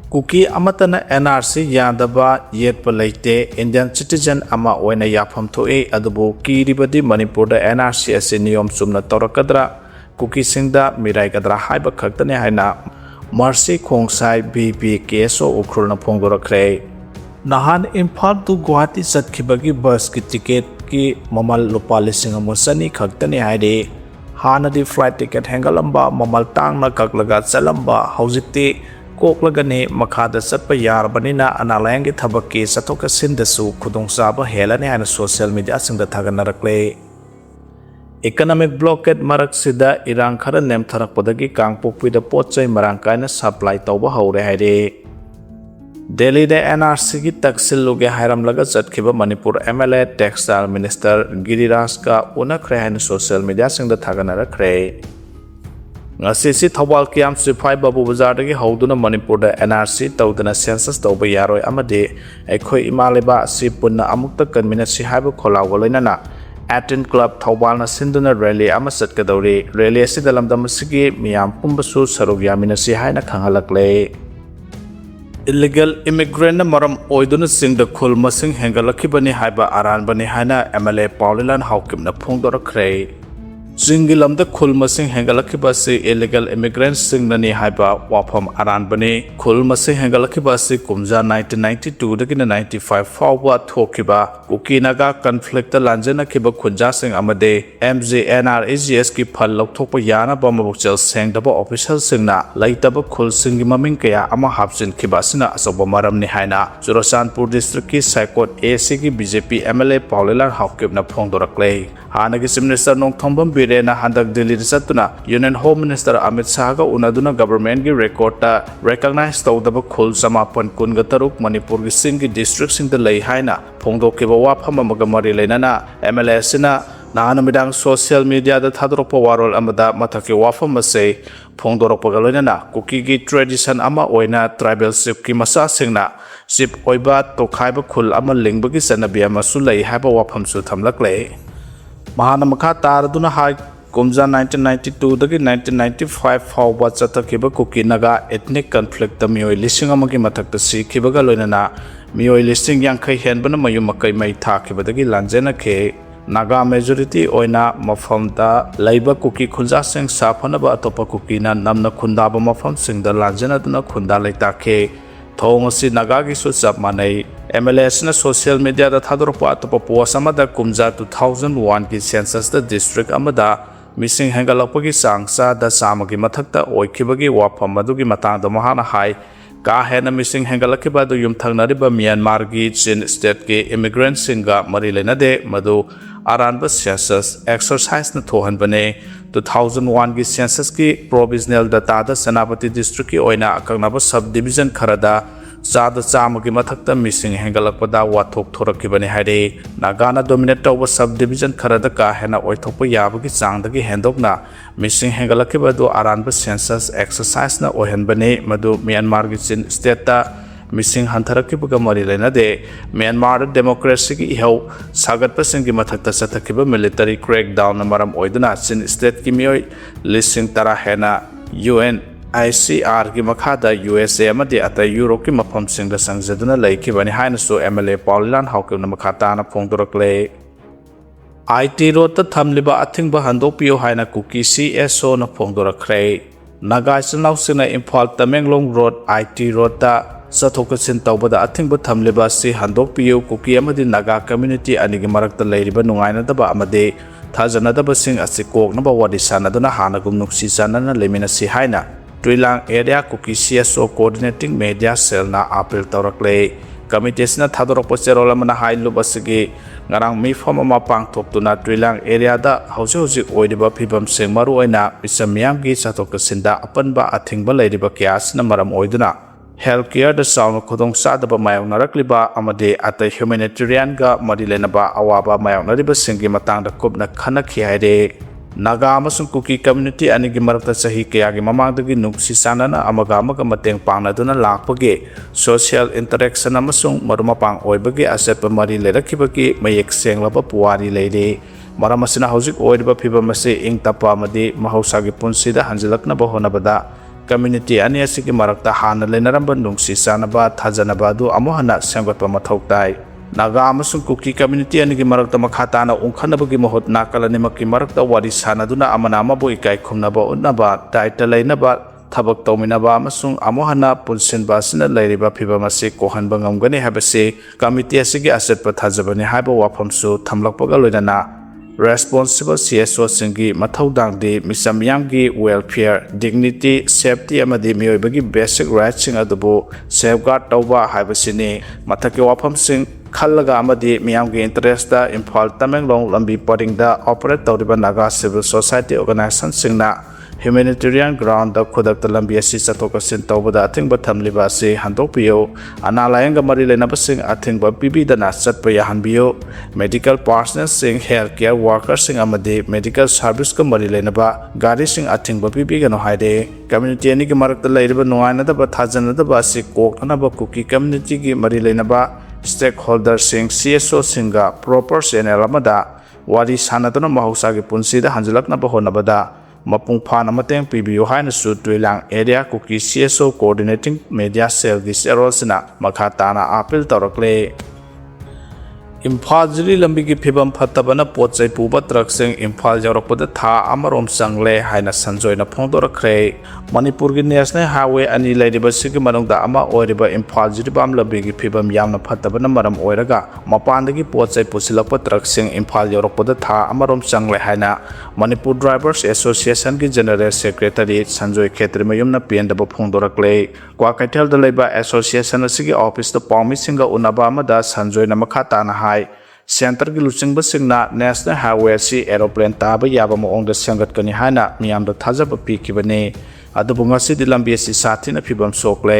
Kuki amatana NRC yadaba yet palate Indian citizen ama oina yapam thoe adubu kiribadi Manipur da NRC ase niyom sumna torakadra Kuki singda mirai kadra haiba khaktane haina Mercy khongsai BP keso ukrulna phongdorakre Nahan Imphal to Guwahati satkibagi bus ki ticket ki mamal lupa lising amusani khaktane haide Hanadi flight ticket hengalamba mamal tangna kaklaga salamba hauzikti Koklagani Makada Satpa Yarbanina Analangi Tabaki Satoka Sindasu Kudung Saba Helani and social media sing the Taganarakle Economic blockade Maraksida Iran Kara Nem Tarakpadagi Kangpuk with the Poche Marankana supply Toba Hore Hide Delhi the NRC ki Taksil Luge Hiram Lagasat Kiba Manipur MLA Textile Minister Giriraska Unakre and social media sing the Taganarakre Ngasi si thawal kiam sifai babu bazar dagi hauduna Manipur da NRC tawdana census tawba yaroi amade aikhoi imaleba si punna amukta convenient si haiba kholaw goloinana Atin Club thawal na sinduna rally ama satkadori rally asi dalamdam sigi miyam pumbasu sarug yamina si haina khangalakle Illegal immigrant na maram oiduna singda khul masing hengalakibani haiba aran bani haina MLA Paulilan haukim na phongdorakre Jingilam the Kulmasing Hangalakibasi illegal immigrants sing Nani Haiba Wapam Aran Bani Kulmasing Hangalakibasi Kumja 1992 the 95 forward Tokiba Kuki Naga conflict the Lanjana Kiba Kunjasing Amade MZNR AGS ki Palok Topa Yana Bomabukchel sang the official singna Laitaba Kul Singimaming Kaya Ama Hapsin Kibasina Asobamaram Nihaina Zurasanpur district ki Saikot AC ki BJP MLA Paulilan Haukib na Pongdorakle Hanagis Minister Nong Tombam na handak Delhi satuna Union Home Minister Amit Shah ga unaduna government gi record ta recognize tawdaba khul samapan kun ga taruk Manipur gi sing gi district sing da lei haina phongdo ke wa phama magamari leinana MLA sina nahana midang social media da thadropa warol amada mathake wafam ase phongdorok pagaleinana Kuki gi tradition ama oina tribal ship ki masa singna ship oiba tokhaiba khul ama lingba gi sanabi ama su lei haiba wafam su thamlakle Mahanamaka Taraduna High Kumja 1992 dagi 1995 Fawba Chatakiba Kuki Naga ethnic conflict the Miyoi listing amagi matakta si Kibaga Loinana Miyoi listing Yankai Henbana Mayumakai Mai Takibadagi Lanjana K Naga majority Oina Mafamda Laiba Kuki Kunja Sing Sapanaba Atopa Kukina Namna Kundaba Mafam Sing the Lanjana Duna Kunda Laitake Thongasi Nagagi Sutsap Manai MLS na social media da thadropa atopa post amada kumja 2001 ki census the district amada missing hangalapagi sangsa da samagi mathakta oikibagi wafam madugi matang da mahana hai ka hena missing hangalakiba du yumthangnariba Myanmar gi Chin state ke immigrant singa mari lenade madu aranba census exercise na thohan bane 2001 ki census ki provisional data da Senapati district ki oina akangnaba subdivision kharada Sada Chamagi Mathakta missing Hangalakpada Watok Thorakibani Hade Nagana dominate over subdivision Karadaka Hena Oitopo Yabaki Sangdagi Hendokna missing Hangalakibadu Aranba census exercise na Ohenbane Madu Myanmar Gitsin Steta missing Hantarakibuga Marilena de Myanmar democracy Iho Sagat Pasingi Mathakta Satakiba military crackdown Namaram Oiduna Sin State Kimio listing Tarahena UN ICR ki makhada USA amadi ata Europe ki mafam sing da sangjaduna laiki bani haina so MLA Paulilan haukim na makhata na phongdorakle IT road ta thamliba athingba handopio haina Kuki CSO na phongdorakre Naga chanaw sina Imphal Tamenglong road IT road ta sathokasin tawbada athingba thamliba si handopio Kuki amadi Naga community anigi marakta leiriba nungaina daba amade thajana daba sing asikok na ba wadi sanaduna hanagum nuksi sanana lemina si haina Trilang area Kuki CSO coordinating media cell na appeal taurakle committees na thadorok pocherola mana hailu basigi ngarang mi form ma pangthop tuna Trilang area da hausi oidiba phibam sing maru oina misamyang gi chatok sinda apanba athingba leiriba kias na maram oiduna healthcare da sauna khodong sadaba mayong narakliba amade ata humanitarian ga madilenaba awaba mayong nariba singi matang da kubna khanakhi haide Naga amasung Kuki community anigi marakta sahi kayagi mamangdagi nuksi sanana amaga mateng pangnaduna lakpagi social interaction amasung marumapang oibagi aset pamari lerakibagi mayek senglaba puwari leide maramasina hausik oidiba phibam ase ing tapa amadi mahausagi punsida hanjilaknaba honabada community ani asigi marakta hana lenaramba nungsi sanaba thajanaba adu amohana sengotpa mathau tai Naga amasung Kuki community ani gi marakta makhatana ungkhanabagi mahut nakalani makki marakta wari sanaduna amana amabu ikai khumnaba unaba title lainaba thabak tawminaba amasung amohana punsinba sina lairiba phibamasi kohanba ngamgani habase committee asigi asetpa thajabani haiba wafamsu thamlakpaga loinana responsible CSO singi mathaudangdi misamyamgi welfare dignity safety amadi miyoibagi basic rights sing adubu safeguard tawba haibasini mathaki wafam sing khallaga amadi miyamgi interest da Imphal Tamenglong lambi paring da operate tawriba Naga civil society organization singna humanitarian ground da khodak ta lambi asi chatokasin tawbada athingba thamliba ase handokpiyo analayanga mari lenaba sing athingba pibi dana chatpa yahanbiyo medical personnel sing healthcare workers sing amadi medical service ka mari lenaba gari sing athingba pibi gano haide community ani ki marakta lairiba nuaina da ba thajana da ba se kokna ba Kuki community ki mari lenaba stakeholder sing CSO singa proper channel amada wari sanatuna mahausa ki punsi da hanjalakna ba honabada mapung phana mateng pibiyo haina su tuilang area Kuki CSO coordinating media cell gi serol sina makhatana appeal torakle Imphal jili lambi gi phibam phatabana pochai puba truck sing Imphal jarakpada tha amarom sangle haina sanjoina phongdorakre Manipur gi national highway ani lairiba sigi manungda ama oiriba Imphal jili bam lambi gi phibam yamna phatabana maram oiraga mapandagi pochai pusilakpa truck sing Imphal jarakpada tha amarom sangle haina Manipur Drivers Association ki General Secretary Sanjoy Khetrimayumna PNW phongdorakle kwa kaithal da leiba association asigi office da pawmi singa unaba amada Sanjoy na makhatana hai center ki luchingba singna national highway si aeroplane taba yaba moongda sangatkani hana miyamda thajaba pikibane adubu ngasi di lambi si sathina phibam sokle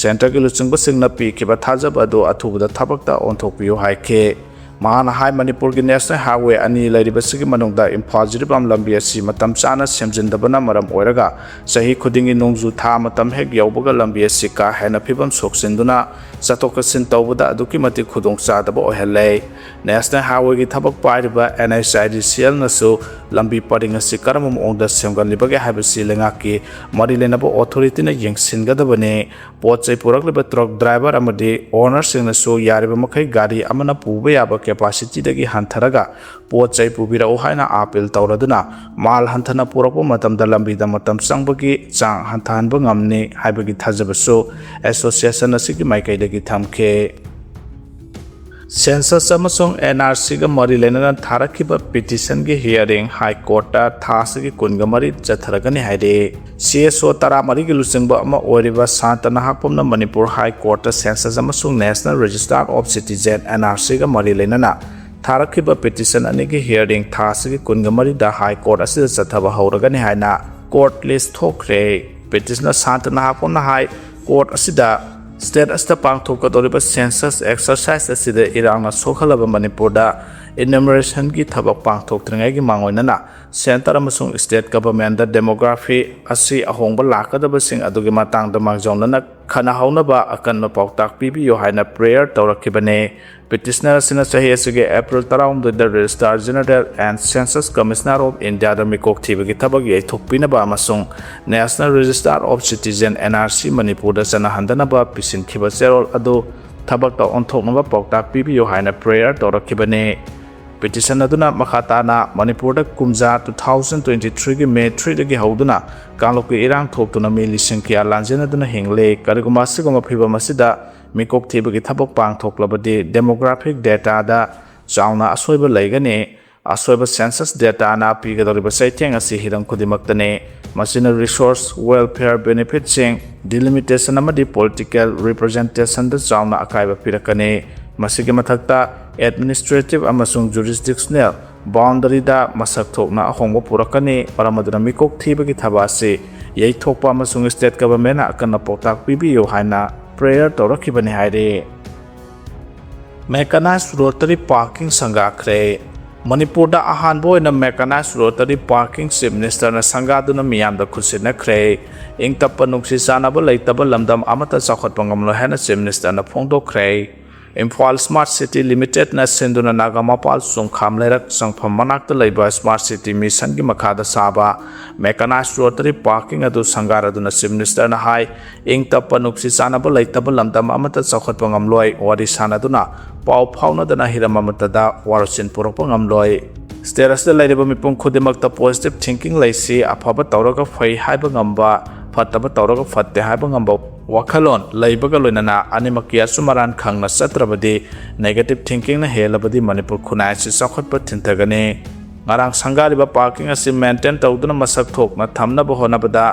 center ki luchingba singna pikiba thajaba adu athubada thabakta onthokpiyo haike Mahana Hai Manipur ki national highway ani lairiba sigi manungda Imphal jiribam lambi asi matam chana semjindabana maram oiraga sahi khudingi nongju tha matam hek yaubaga lambi asi ka hena phibam soksinduna chatokasin tawbada aduki mati khudong chadaba ohelle national highway ki thabak pairiba NHIDCL nasu lambi paring asi karamam ongda semganlibage habasi lengaki mari lenaba authority na yengsingadabane pochai purakliba truck driver amadi owner singnasu yariba makhai gari amana puba yaba capacity dagi hantharaga pochai pubira ohaina appeal tawraduna mal hanthana purakpa matamda lambi da matam changbagi chang hanthanba ngamni haibagi thajabasu association asigi maikai dagi thamke census amasung NRC ga mari lenana tharakiba petition gi hearing high court ta thasigi kunga mari chatharagani haide CSO tara mari gi lusingba ama oriba santana hapomna Manipur high court ta census amasung national register of citizen NRC ga mari lenana tharakiba petition ani gi hearing thasigi kunga mari da high court asida chathaba hauragani haina court list thokre petition santana hapomna high court asida State as the Pangtokadoriba census exercise as the Irana Sokalaba Manipurda enumeration gi thabak pangthok tringai gi mangoinana center amasung state government da demography asi ahongba lakadaba sing adugi matang da mangjongna khana haunaba akan no pautak pibi yo haina prayer tawrakibane petitioner sina sahi asige April tarawm the registrar general and census commissioner of India da mikok thibagi thabak ye thokpina ba amasung national register of citizen NRC Manipur da sana handana ba pisin khiba serol adu thabak ta onthoknaba pautak pibi yo haina prayer tawrakibane petition aduna makhatana Manipur da kumja 2023 gi May 3 gi hauduna kanglokki irang thoptuna mi lising kya lanjena duna hingle kariguma sigoma phiba masida mikok thibagi thabok pang thoklabadi demographic data da chauna asoiba laigane asoiba census data na pigadoriba saitheng asi hirang khudimaktane masina resource welfare benefits delimitation amadi political representation da chauna akaiba pirakane masigi mathakta administrative amasung jurisdictional boundary da masak thokna ahongba purakani paramaduna mikok thibagi thabasi yei thokpa amasung state government akana pautak pibiyo haina prayer torakibani haire mechanized rotary parking sangakhre Manipur da ahan boy na mechanized rotary parking chief minister na sangaduna miyam da khusina khre ingtappa nungsi sanaba leitaba lamdam amata chakhot pangamlo hena chief minister na phongdo khre Imphal Smart City Limited na senduna Naga mapal sungkham lerak sangpham manakta leiba Smart City Mission gi makhada saba mechanized rotary parking adu sangara duna Chief Minister na hai ing tappa nuksi sanaba leitaba lamdam amata chawkhatpa ngamloi wari sanaduna pau phauna dana hiram amata da warsin purakpa ngamloi status da leiriba mipum khudimakta positive thinking leisi afaba tawraga phai haiba ngamba fataba tawraga fatte haiba ngamba wakhalon leibaga loinana animakia sumaran khangna satrabadi negative thinking na helabadi Manipur khunai si chawkhatpa thintagani ngarang sangariba parking asi maintain tawduna masak thokna thamna bahonabada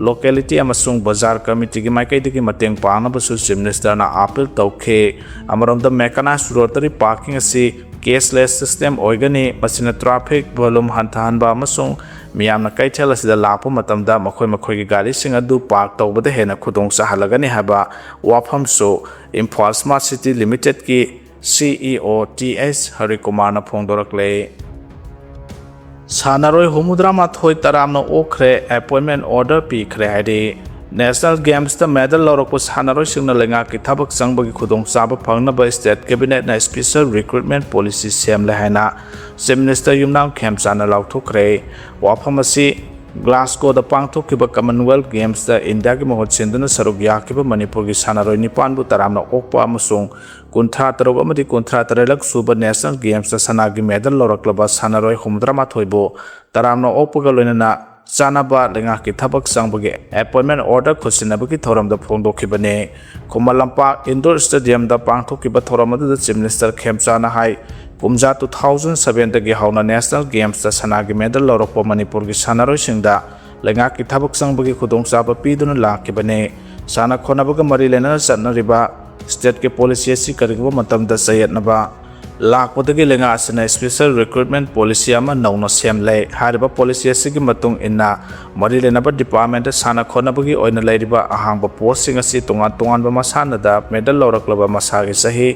locality amasung bazar committee gi maikaidigi mateng pangna basu Chief Minister na appeal tawkhe amaronda mechanized rotary parking asi cashless system oigani masina traffic volume hantahanba amasung miyamna kaithel asida lakpa matamda makhoi gi gari sing adu park tawbada hena khudong sahalagani haba wafam so Imphal Smart City Limited ki CEO TS Harikumar na phongdorakle Sanaroi humudra mathoi taramna okhre appointment order pikhre haidi National Games the medal lorok Sanaroi singna lenga ki thabak sangbagi khudong saba phangnaba State Cabinet na Special Recruitment Policy semle haina Chief Minister Yumnam Khemchana lauthokre waphamasi Glasgow da pangthokiba Commonwealth Games da India ki mohot sinduna saruk yakiba Manipur gi Sanaroi nipanbu taramna okpa amasung kunthra tarok amadi kunthra tarelak suba National Games da sanagi medal loroklaba Sanaroi humudra mathoibo taramna okpaga loinana chanaba lenga ki thabak sangbagi appointment order khusinabagi thoramda phongdokhibane Kumalampa Indoor Stadium da pangthokiba thoramadu Chief Minister Khemchana hai Pumja 2007 dagi hauna National Games da sanagi medal lorokpa Manipur gi Sanaroi singda lenga ki thabak sangbagi khudongchaba piduna lakibane sana khonabaga mari lena chanariba state ke policy asi kariba matamda sayatnaba lakpodagi lenga asina Special Recruitment Policy ama nauna semle hariba policy asi gi matung inna mari lenaba department da sana khonabagi oina leiriba ahangba posting asi tongan ba masana da medal loraklaba masagi sahi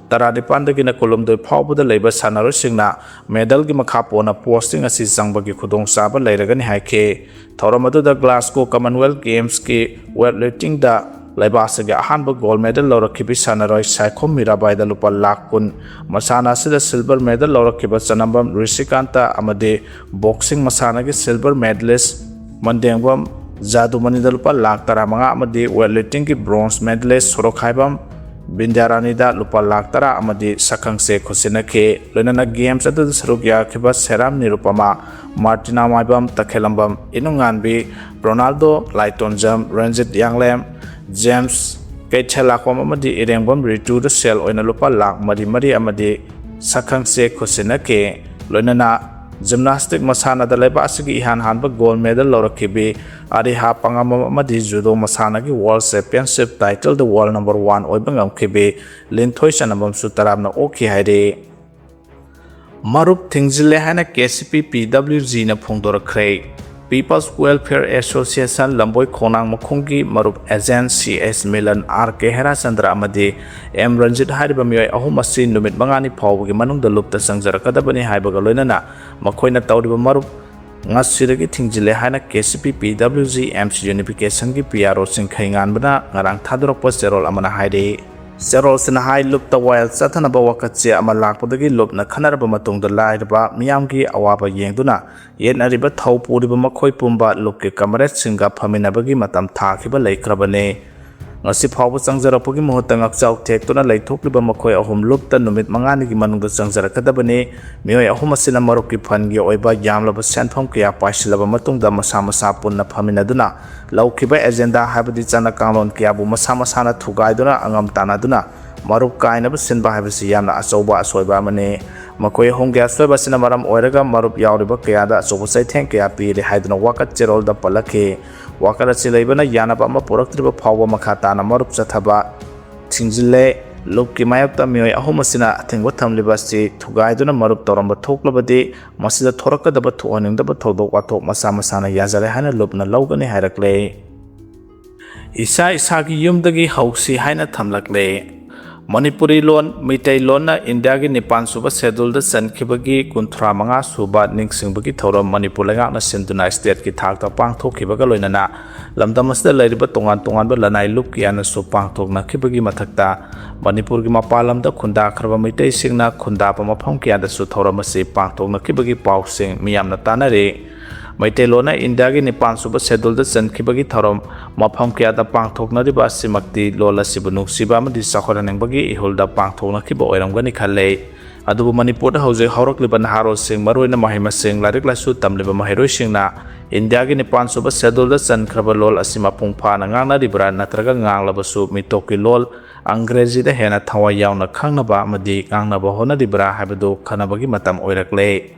Taradipandagi na kolomdoi phawbuda leiba Sanaroi singna medal gi makha pona posting asi changbagi khudong saba leiragani haike thoramadu da Glasgow Commonwealth Games ki weightlifting da leiba asagi ahanba gold medal lorakhibi Sanaroi Saikhom Mirabai da lupa lakh kun masana sida silver medal lorakhiba Chanambam Rishikanta amade boxing masana gi silver medalist Mandengwam Jadumani da lupa lakh taramanga amade weightlifting ki bronze medalist Sorokhaibam Bindarani da lupa lakh tara amadi sakang se khosinakhe loinana games adu sarukya khiba Seram Nirupama Martina Maibam Takhelambam Inunganbi Ronaldo Laitonjam Ranjit Yanglem James Kaithelakom amadi Irengbam Ritu da sel oina lupa lakh mari amadi sakang se khosinakhe loinana gymnastic masana da leba asigi ihan hanba gold medal lorakhibi ari ha pangam amadi judo masana gi world championship title the world number 1 oibangam khibi linthoi sanabam sutaramna okhi haire marup thingzile hana KCP PWG na phongdorakre People's Welfare Association Lamboi Khonang Makhungi Marup Agent CS Milan RK Herachandra amadi M Ranjit hariba miyoi ahum asi numit mangani phawgi manungda lupta sangjarakadabani haibaga loinana makhoina tawriba marup Ngasi dagi thingzile hana KCP PWG MC Unification ki PRO singkhai nganbana ngarang thadorokpa serol amana haire Serol sina hai lupta wild sathanaba wakatse ama lakpodagi lupna khanaraba matungda lairaba miyamgi awaba yengduna yenariba thau puriba makhoi pumba lupke kamaret singa phaminabagi matam thakiba leikrabane ngasi phawba changjarapagi muhutta ngakchau thektuna leithokliba makhoi ahum lupta numit mangani gi manungda changjarakadabane miyoi ahum asina marukki phangi oiba yamlaba senthom kya paisilaba matungda masa punna phaminaduna laukiba agenda habadi chana kanglon kya bu masa na thugaiduna angam tanaduna marup kainaba sinba habisi yamna achauba asoiba mane makoi hongya soiba sina maram oiraga marup yauriba kya da achobu sai thank kya pire haiduna wakat cherol da palakhe wakara chilaibana yanaba ma poraktriba phawba makhata na marup chathaba thingzile lukki mayapta miyoi ahum asina thingwa thamliba si thugaiduna marup toramba thoklabadi masida thorakadaba thuaningdaba thodok wathok masa na yazare hana lupna lawgani hairakle isa gi yumdagi hausi haina thamlakle Manipuri loan Mitai lona India gi Nipan suba schedule da sankibagi kunthra manga suba ningsingbagi thoram Manipur langa na sinduna state ki thak ta pangthokibaga loinana lamdamasda lairiba tongan ba lanai lup ki ana su pangthokna khibagi mathakta Manipur gi mapalam da khunda khraba Mitai singna khunda pa mafam ki ada su thoram ase pangthokna khibagi pausing miyamna tanare Mitai lona India gi Nipan suba schedule da sankibagi thoram mafam ki ada pangthokna riba simakti lola sibunu siba amadi sakhoraneng bagi ihulda pangthokna khiba oiramgani khalle adubu Manipur da hauze haurakliba naharo sing maroina mahima sing larik lasu tamliba mahiroi singna India gi Nipan suba schedule da sankraba lol asima pungpha na ngangna ribra natraga nganglabasu mitoki lol Angrezi da hena thawa yauna khangnaba amadi ngangnaba hona ribra habadu khanabagi matam oirakle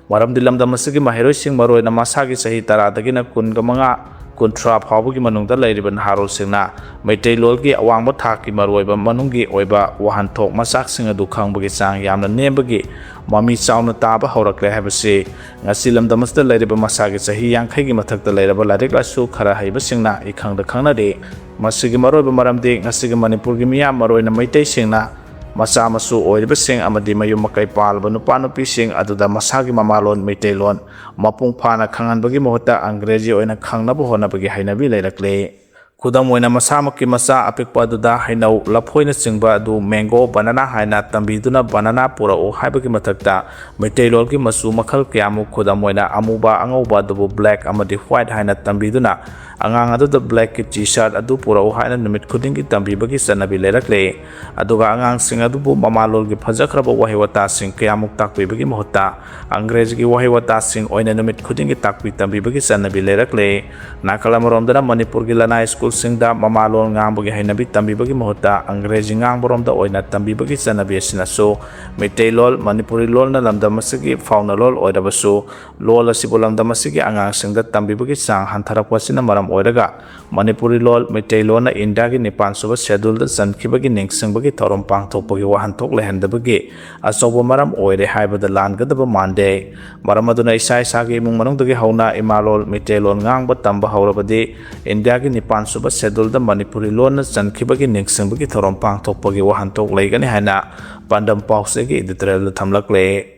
Maram dilam damasigi mahiroi sing maroi na masagi sahi tara dagina kun gamanga kunthra phawbugi manungda lairiban harol singna Maitai lolgi awangba thaki maroi ba manunggi oiba wahanthok masak sing adu khangbugi sang yamna nembagi mami chauna taba horakle habase ngasi lam damasda lairiba masagi sahi yangkhai gi mathakta lairaba larik lasu khara haiba singna ikhangda khangna de masigi maroi ba maramdi ngasi gi Manipur gi miyam maroi na Maitai singna Masa masu oiriba sing amadi mayum makai palba nupa nupi sing aduda masagi mamalon Maitai lon mapung phana khanganbagi mohota Angrezi oina khangnaba honabagi hainabi lairakle Kudam oina masamaki masa apikpa aduda hainau laphoina singba adu mango banana haina tambiduna banana pura o haibagi mathakta Maitai lolgi masu makhal kyamu kudam oina amuba angauba dubu black amadi white haina tambiduna angang aduda black ki t-shirt adu pura o haina numit khudingi tambibagi sanabi lairakle aduga angang sing adubu mamalolgi phajakraba wahiwata sing kyamuk takpibagi mohota Angrezi gi wahiwata sing oina numit khudingi takpi tambibagi sanabi lairakle nakalamromdana Manipur gi lanai school singda mamalol ngambugi hainabi tambibagi mohota Angrezi ngangboromda oina tambibagi sanabi asinaso Maitai lol Manipuri lol na lamdamasigi fauna lol oirabasu lol asibu lamdamasigi angang singda tambibagi sang hantharakwasina maram oiraga Manipuri lol Maitai lol na India gi Nipan suba schedule da sankibagi ningsingbagi thorom pangthokpagi wahanthok lehendabagi asobo maram oire haibada langadaba mande maram aduna isa isagi imung manungdagi hauna imalol Maitai lol ngangba tamba haurabadi India gi Nipan suba schedule da Manipuri lol na sankibagi ningsingbagi thorom pangthokpagi wahanthok leigani haina pandam pausegi editorial thamlakle